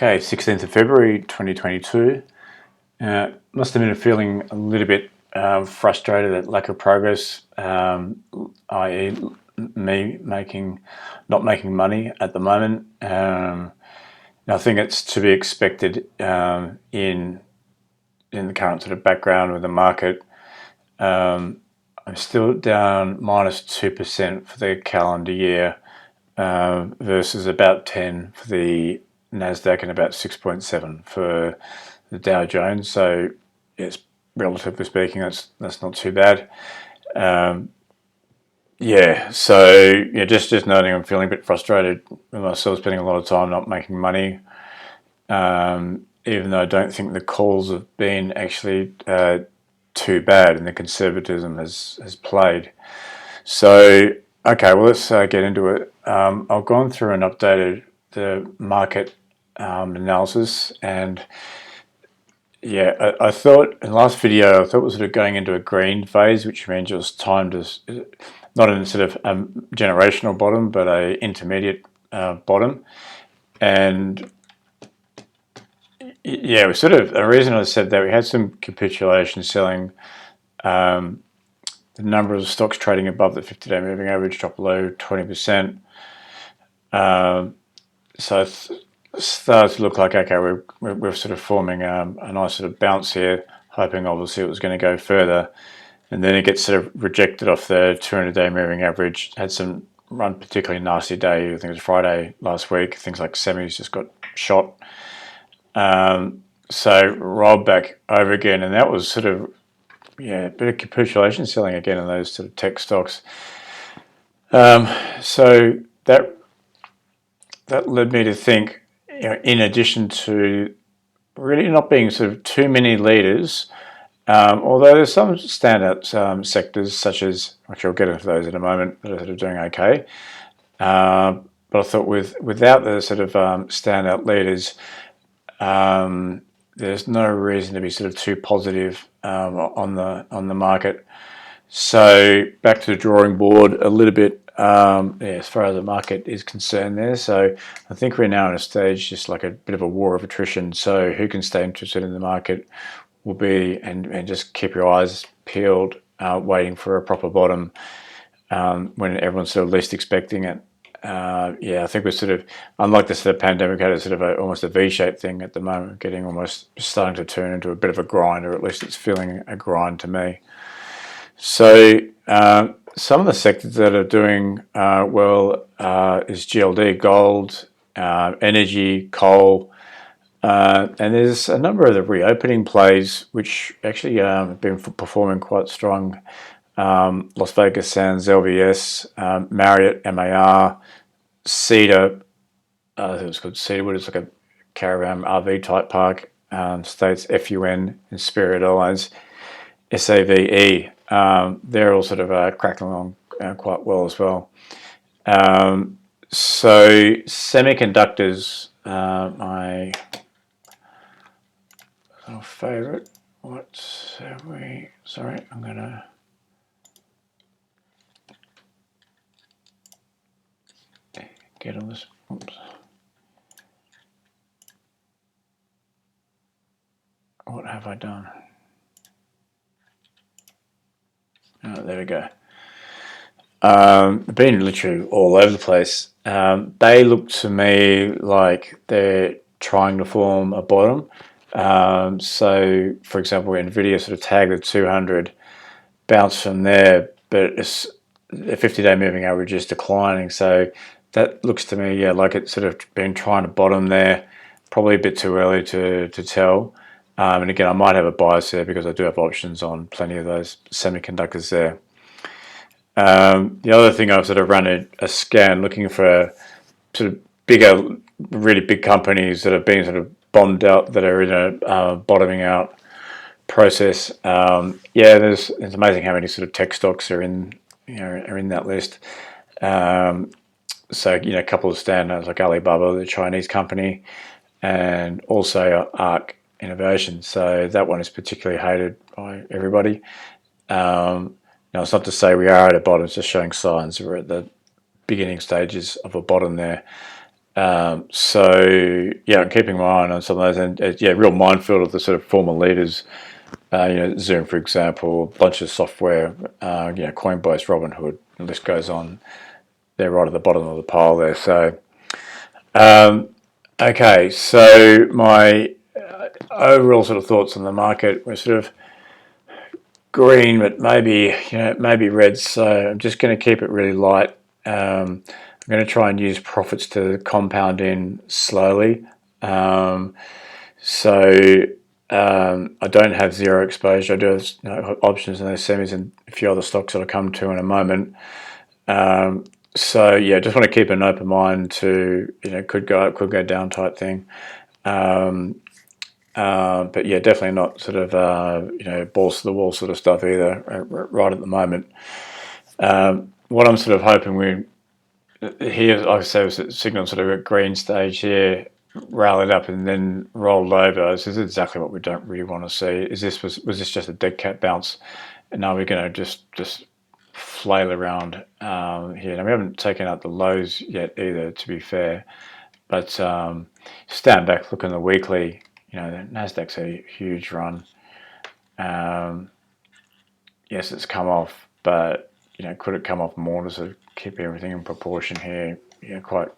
Okay, 16th of February 2022. Must have been feeling a little bit frustrated at lack of progress, i.e. me not making money at the moment. I think it's to be expected in the current sort of background with the market. I'm still down -2% for the calendar year versus about 10 for the NASDAQ and about 6.7 for the Dow Jones. So yes, relatively speaking, that's not too bad. Just noting I'm feeling a bit frustrated with myself, spending a lot of time not making money, even though I don't think the calls have been actually too bad and the conservatism has played. So okay, well, let's get into it. I've gone through and updated the market analysis, and yeah, I thought in the last video, I thought it was sort of going into a green phase, which means it was time to, not in sort of generational bottom, but a intermediate bottom. And yeah, we sort of, the reason I said that, we had some capitulation selling. The number of stocks trading above the 50-day moving average dropped below 20%. So it started to look like, okay, we're sort of forming a nice sort of bounce here, hoping obviously it was going to go further. And then it gets sort of rejected off the 200-day moving average. Had some run particularly nasty day. I think it was Friday last week. Things like semis just got shot. So rolled back over again, and that was sort of, yeah, a bit of capitulation selling again in those sort of tech stocks. So that led me to think, in addition to really not being sort of too many leaders, although there's some standout sectors, such as, actually I'll get into those in a moment, that are sort of doing okay. But I thought without the sort of standout leaders, there's no reason to be sort of too positive on the market. So back to the drawing board a little bit, as far as the market is concerned there. So I think we're now in a stage just like a bit of a war of attrition. So who can stay interested in the market will be, and just keep your eyes peeled, waiting for a proper bottom when everyone's sort of least expecting it. I think we're sort of, unlike the sort of pandemic, had a sort of almost a V-shaped thing at the moment, getting almost starting to turn into a bit of a grind, or at least it's feeling a grind to me. So some of the sectors that are doing well is GLD, gold, energy, coal, and there's a number of the reopening plays which actually have been performing quite strong. Las Vegas Sands, LVS, Marriott, MAR, Cedar, I think it's called Cedarwood, it's like a caravan RV type park, States, FUN and Spirit Airlines, SAVE, they're all sort of cracking along quite well as well. So semiconductors, my little favorite. What have we, sorry, I'm gonna get on this. Oops. What have I done? Oh, there we go. Been literally all over the place. They look to me like they're trying to form a bottom. So, for example, NVDA sort of tagged the 200, bounce from there, but the 50-day moving average is declining. So that looks to me, yeah, like it's sort of been trying to bottom there. Probably a bit too early to tell. And again, I might have a bias there because I do have options on plenty of those semiconductors there. The other thing, I've sort of run a scan looking for sort of bigger, really big companies that have been sort of bombed out, that are in a bottoming out process. It's amazing how many sort of tech stocks are in that list. So a couple of standouts like Alibaba, the Chinese company, and also ARKK Innovation. So that one is particularly hated by everybody. Now, it's not to say we are at a bottom, it's just showing signs we're at the beginning stages of a bottom there. So yeah, I'm keeping my eye on some of those, and yeah, real minefield of the sort of former leaders. Zoom, for example, a bunch of software, Coinbase, Robinhood, the list goes on. They're right at the bottom of the pile there. So, okay, so my overall sort of thoughts on the market were sort of green, but maybe red. So I'm just going to keep it really light. I'm going to try and use profits to compound in slowly. I don't have zero exposure. I do have options in those semis and a few other stocks that I'll come to in a moment. So yeah, just want to keep an open mind to, could go up, could go down type thing. But yeah, definitely not sort of, balls to the wall sort of stuff either right at the moment. What I'm sort of hoping here, like I say, was signal sort of a green stage here, rallied up and then rolled over. This is exactly what we don't really want to see. Was this just a dead cat bounce? And now we're going to just flail around here. Now we haven't taken out the lows yet either, to be fair. But stand back, look on the weekly. The Nasdaq's a huge run. Yes, it's come off, but could it come off more to sort of keep everything in proportion here? Yeah, quite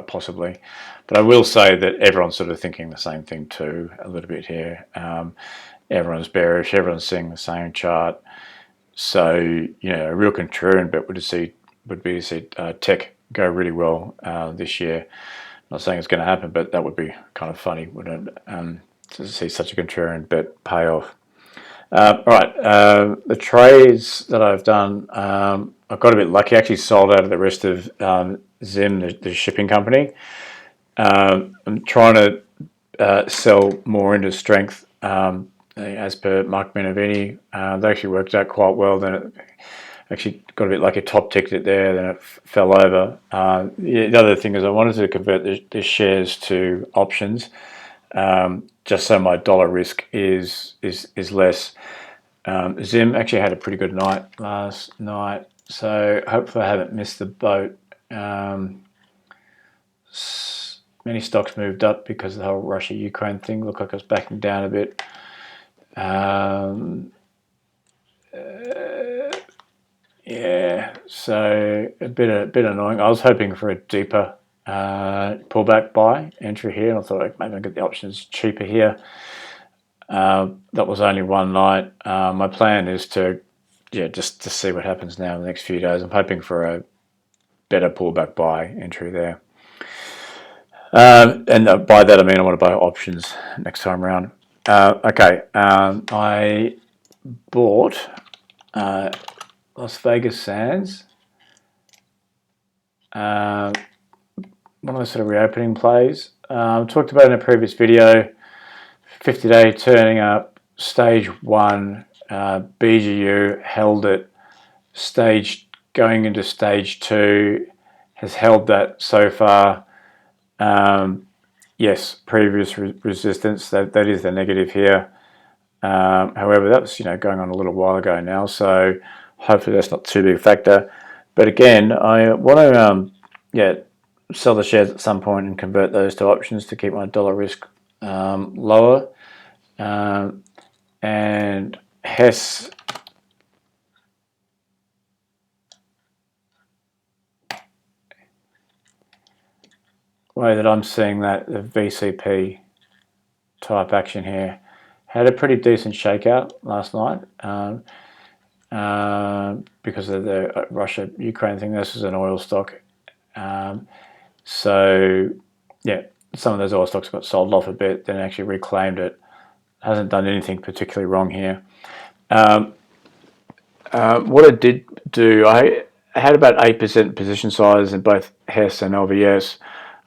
possibly. But I will say that everyone's sort of thinking the same thing too, a little bit here. Everyone's bearish. Everyone's seeing the same chart. So a real contrarian bet would be to see tech go really well this year. I'm not saying it's going to happen, but that would be kind of funny, wouldn't it? To see such a contrarian bet pay off. All right, the trades that I've done, I've got a bit lucky. I actually sold out of the rest of Zim, the shipping company. I'm trying to sell more into strength as per Mark Minervini. They actually worked out quite well. Then it actually got a bit lucky, top ticked it there, then it fell over. The other thing is I wanted to convert the shares to options, just so my dollar risk is less. Zim actually had a pretty good night last night, so hopefully I haven't missed the boat. Many stocks moved up because of the whole Russia-Ukraine thing. Looked like I was backing down a bit. Yeah, so a bit annoying. I was hoping for a deeper pullback buy entry here, and I thought maybe I'd get the options cheaper here. That was only one night. My plan is to just to see what happens now in the next few days. I'm hoping for a better pullback buy entry there. And by that I mean I want to buy options next time around. Okay, I bought Las Vegas Sands. One of the sort of reopening plays. Talked about in a previous video. 50-day turning up, stage 1, BGU held it. Going into stage 2, has held that so far. Yes, previous resistance, that is the negative here. However, that was going on a little while ago now, so hopefully that's not too big a factor. But again, I want to sell the shares at some point and convert those to options to keep my dollar risk lower. And HES way that I'm seeing that, the VCP type action here, had a pretty decent shakeout last night because of the Russia-Ukraine thing. This is an oil stock. So yeah, some of those oil stocks got sold off a bit, then actually reclaimed it. Hasn't done anything particularly wrong here. What I did do, I had about 8% position size in both HES and LVS.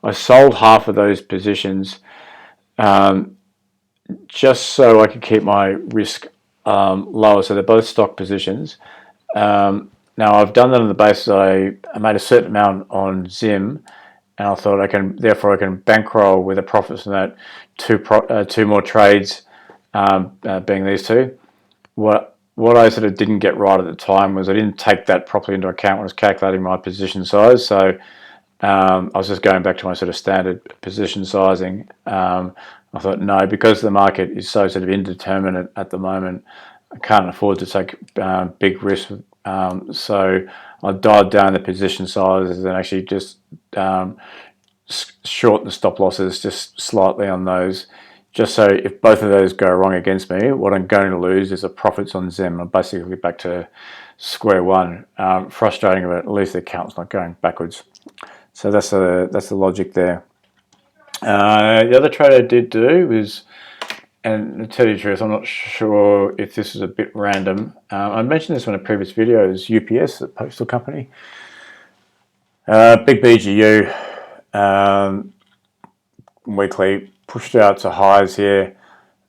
I sold half of those positions just so I could keep my risk lower. So they're both stock positions. Now I've done that on the basis I made a certain amount on Zim, and I thought I can bankroll with the profits from that two more trades, being these two. What I sort of didn't get right at the time was I didn't take that properly into account when I was calculating my position size. So I was just going back to my sort of standard position sizing. I thought, no, because the market is so sort of indeterminate at the moment, I can't afford to take big risks. So I dialed down the position sizes and actually just shorten the stop losses just slightly on those, just so if both of those go wrong against me, what I'm going to lose is the profits on Zim. I'm basically back to square one. Frustrating, but at least the account's not going backwards. So that's the logic there. The other trade I did do was, and to tell you the truth, I'm not sure if this is a bit random. I mentioned this on a previous video, is UPS, the postal company. Big BGU, weekly, pushed out to highs here.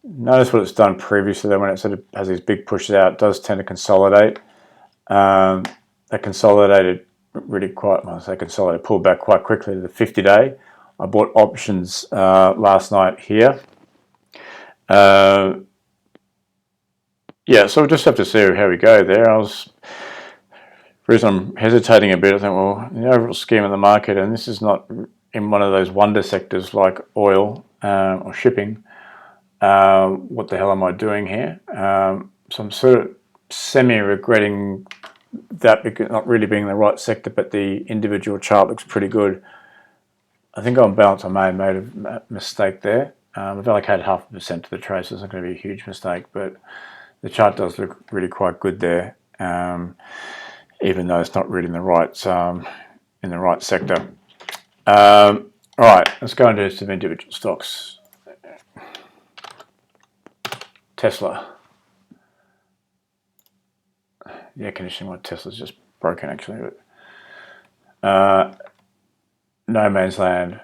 Notice what it's done previously, when it sort of has these big pushes out, it does tend to consolidate. They consolidated really quite, well, I say consolidated, pulled back quite quickly to the 50-day. I bought options last night here. Yeah, so we'll just have to see how we go there. The reason I'm hesitating a bit, I think, well, in the overall scheme of the market, and this is not in one of those wonder sectors like oil or shipping, what the hell am I doing here? So I'm sort of semi-regretting that, because not really being the right sector, but the individual chart looks pretty good. I think on balance I may have made a mistake there. I've allocated 0.5% to the trade, so it's not going to be a huge mistake, but the chart does look really quite good there, even though it's not really in the right sector. All right, let's go into some individual stocks. Tesla. The air conditioning on Tesla's just broken, actually. But no man's land.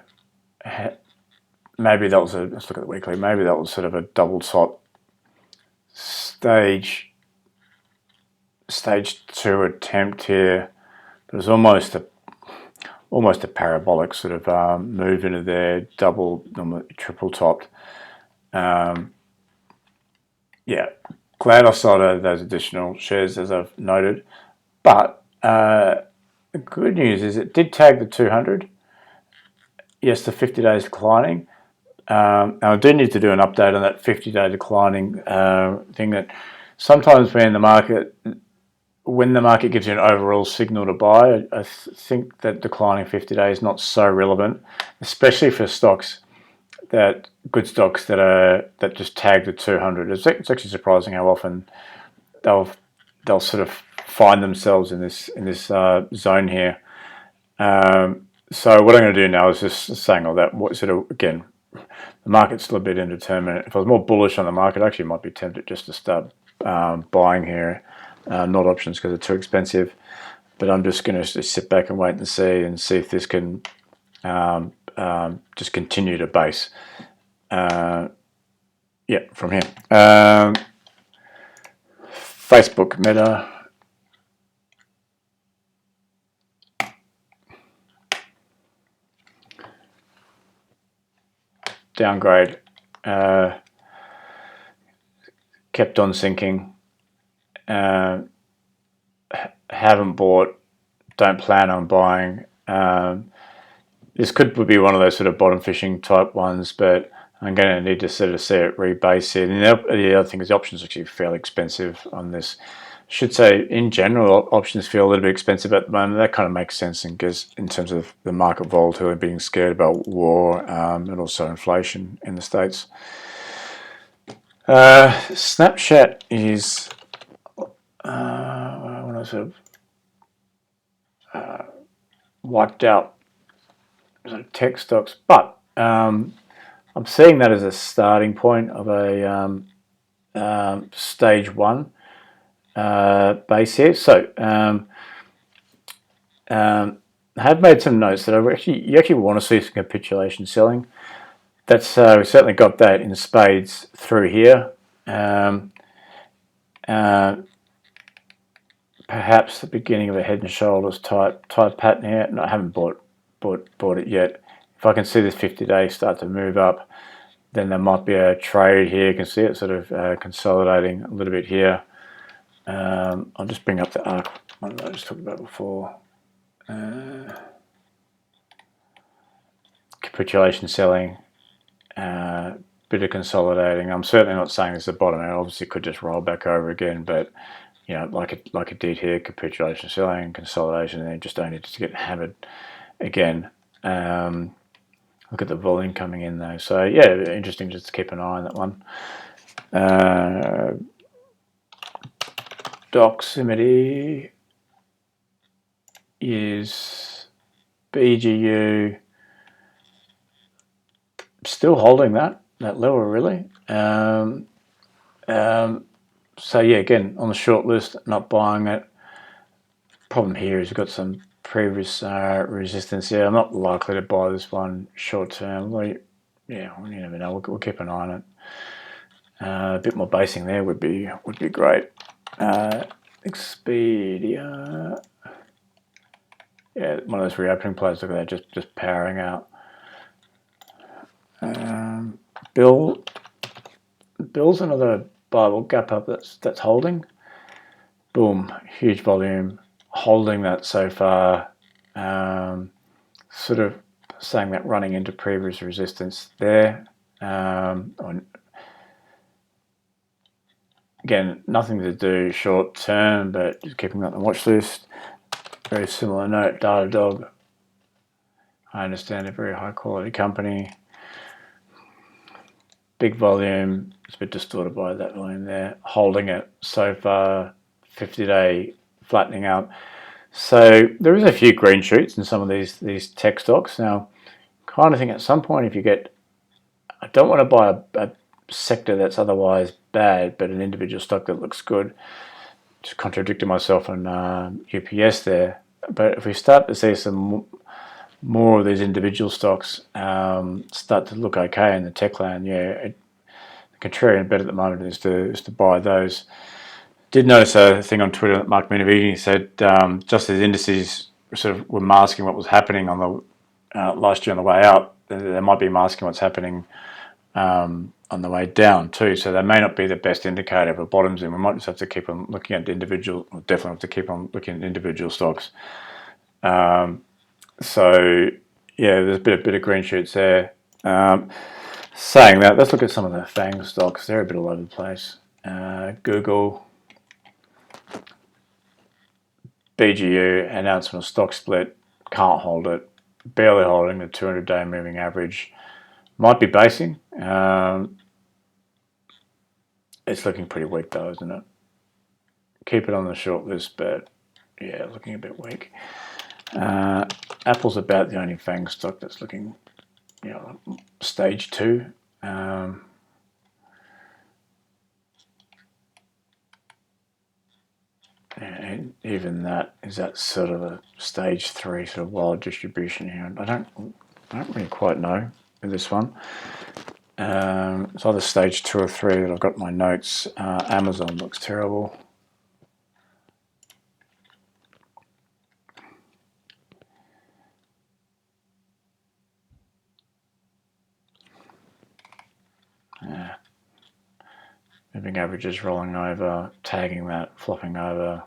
Maybe that was let's look at the weekly. Maybe that was sort of a double top stage 2 attempt here. But it was almost a parabolic sort of move into there, double, triple topped. Yeah, glad I sold those additional shares, as I've noted. But the good news is it did tag the 200. Yes, the 50 days declining. Now I do need to do an update on that 50-day declining thing. That sometimes when the market gives you an overall signal to buy, I think that declining 50 days is not so relevant, especially for stocks good stocks that just tag the 200. It's actually surprising how often they'll sort of find themselves in this zone here. So what I'm going to do now is just saying all that. What sort of, again, the market's still a bit indeterminate. If I was more bullish on the market, I actually might be tempted just to start buying here, not options because they're too expensive. But I'm just going to sit back and wait and see if this can just continue to base. Yeah, from here. Facebook, Meta. Downgrade. Kept on sinking. Haven't bought. Don't plan on buying. This could be one of those sort of bottom fishing type ones, but I'm going to need to sort of see it rebase here. And the other thing is the options are actually fairly expensive on this. I should say, in general, options feel a little bit expensive at the moment. That kind of makes sense in terms of the market volatility, being scared about war and also inflation in the States. Snapchat is when I sort of wiped out sort of tech stocks, but I'm seeing that as a starting point of a stage 1 base here. So I have made some notes that you actually want to see some capitulation selling. That's we certainly got that in spades through here. Perhaps the beginning of a head and shoulders type pattern here. No, I haven't bought it yet. If I can see this 50-day start to move up, then there might be a trade here. You can see it sort of consolidating a little bit here. I'll just bring up the ARK one that I just talked about before. capitulation selling, bit of consolidating. I'm certainly not saying it's the bottom. It obviously could just roll back over again, but you know, like it did here, capitulation selling, consolidation, and then just don't need to get hammered again. Look at the volume coming in though. So yeah, interesting just to keep an eye on that one. Doximity is BGU still holding that level really. So yeah, again on the short list, not buying it. Problem here is we've got some previous resistance here. I'm not likely to buy this one short term. Yeah, you never know. We'll keep an eye on it. A bit more basing there would be great. Expedia. Yeah, one of those reopening plays. Look at that, just powering out. Bill's another Bible gap up that's holding. Boom, huge volume, holding that so far. Sort of saying that running into previous resistance there. Again, nothing to do short term, but just keeping that on the watch list. Very similar note, Datadog. I understand a very high quality company. Big volume, it's a bit distorted by that volume there. Holding it so far, 50-day flattening out. So there is a few green shoots in some of these tech stocks. Now, kind of think at some point if you get, I don't want to buy a sector that's otherwise bad, but an individual stock that looks good. Just contradicting myself on UPS there. But if we start to see some more of these individual stocks start to look okay in the tech land, yeah, the contrarian bet at the moment is to buy those. Did notice a thing on Twitter that Mark Minervini said just as indices sort of were masking what was happening on the last year on the way out, they might be masking what's happening on the way down too. So they may not be the best indicator for bottoms, and we might just have to keep on looking at individual. Definitely have to keep on looking at individual stocks. So yeah, there's a bit of green shoots there. Saying that, let's look at some of the FANG stocks. They're a bit all over the place. Google, BGU, announcement of stock split, can't hold it, barely holding the 200-day moving average. Might be basing. It's looking pretty weak though, isn't it? Keep it on the short list, but yeah, looking a bit weak. Apple's about the only FANG stock that's looking, you know, stage 2. And even that is that sort of a stage 3 sort of wild distribution here. I don't really quite know with this one. It's either stage 2 or 3 that I've got my notes. Amazon looks terrible. Moving averages rolling over, tagging that, flopping over.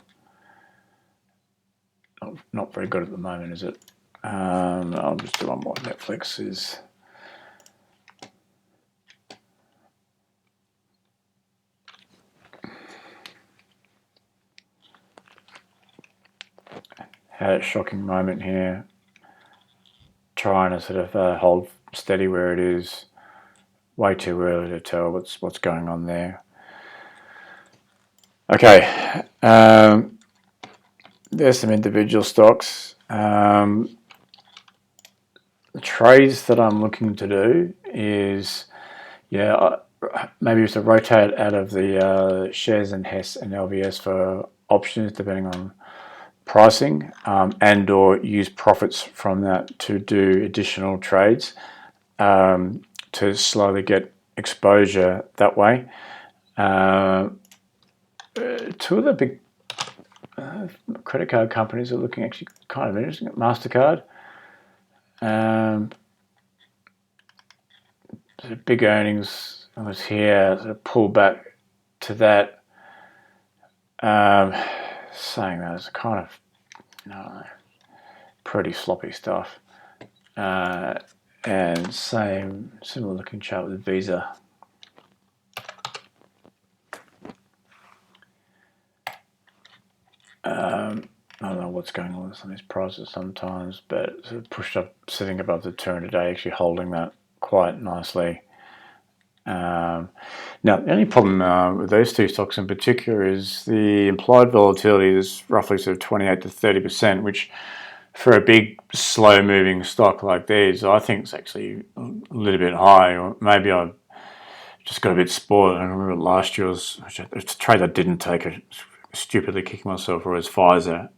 Not very good at the moment, is it? I'll just do one more. Netflix is. Had a shocking moment here. Trying to sort of hold steady where it is. Way too early to tell what's going on there. Okay, there's some individual stocks. The trades that I'm looking to do is, yeah, maybe to rotate out of the shares in HES and LVS for options, depending on pricing, and or use profits from that to do additional trades to slowly get exposure that way. Two of the big credit card companies are looking actually kind of interesting. MasterCard, sort of big earnings. I was here, sort of pull back to that. Saying that it's kind of, pretty sloppy stuff. And similar looking chart with Visa. I don't know what's going on with some of these prices sometimes, but sort of pushed up, sitting above the 200-day, actually holding that quite nicely. Now, the only problem with those two stocks in particular is the implied volatility is roughly sort of 28 to 30%, which for a big, slow-moving stock like these, I think it's actually a little bit high, or maybe I just got a bit spoiled. I remember last year was a trade I didn't take, stupidly kicking myself, or as Pfizer.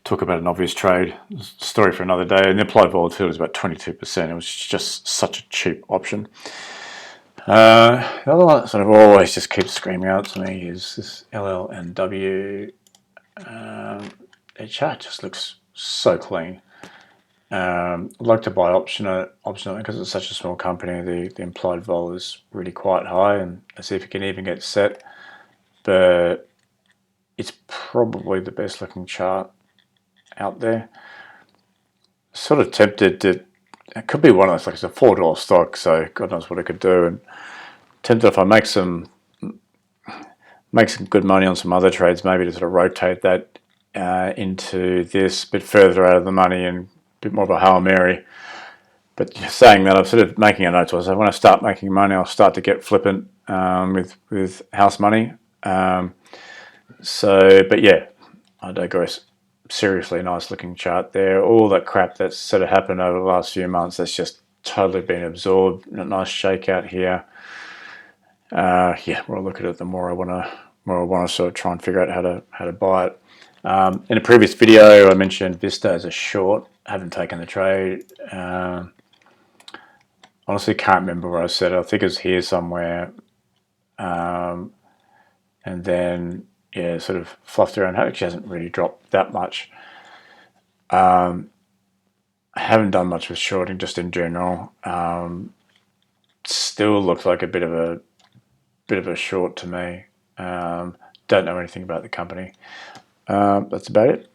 Talk about an obvious trade, story for another day. And the applied volatility was about 22%. It was just such a cheap option. The other one that sort of always just keeps screaming out to me is this LL and W. Their chart just looks so clean. I'd like to buy optional because it's such a small company. The implied vol is really quite high, and let's see if it can even get set. But it's probably the best looking chart out there. Sort of tempted to. It could be one of those, like it's a $4 stock, so God knows what it could do. And tempted if I make some good money on some other trades, maybe to sort of rotate that into this, a bit further out of the money and a bit more of a Hail Mary. But saying that, I'm sort of making a note to myself, when I start making money, I'll start to get flippant with house money. But yeah, I digress. Seriously nice looking chart there. All that crap that's sort of happened over the last few months, that's just totally been absorbed. A nice shakeout here. Yeah, more I look at it, the more I want to sort of try and figure out how to buy it. In a previous video, I mentioned Vista as a short. I haven't taken the trade. Honestly, can't remember where I said it. I think it was here somewhere. And then, yeah, sort of fluffed around. Actually hasn't really dropped that much. I haven't done much with shorting, just in general. Still looks like a bit of a short to me. Don't know anything about the company. That's about it.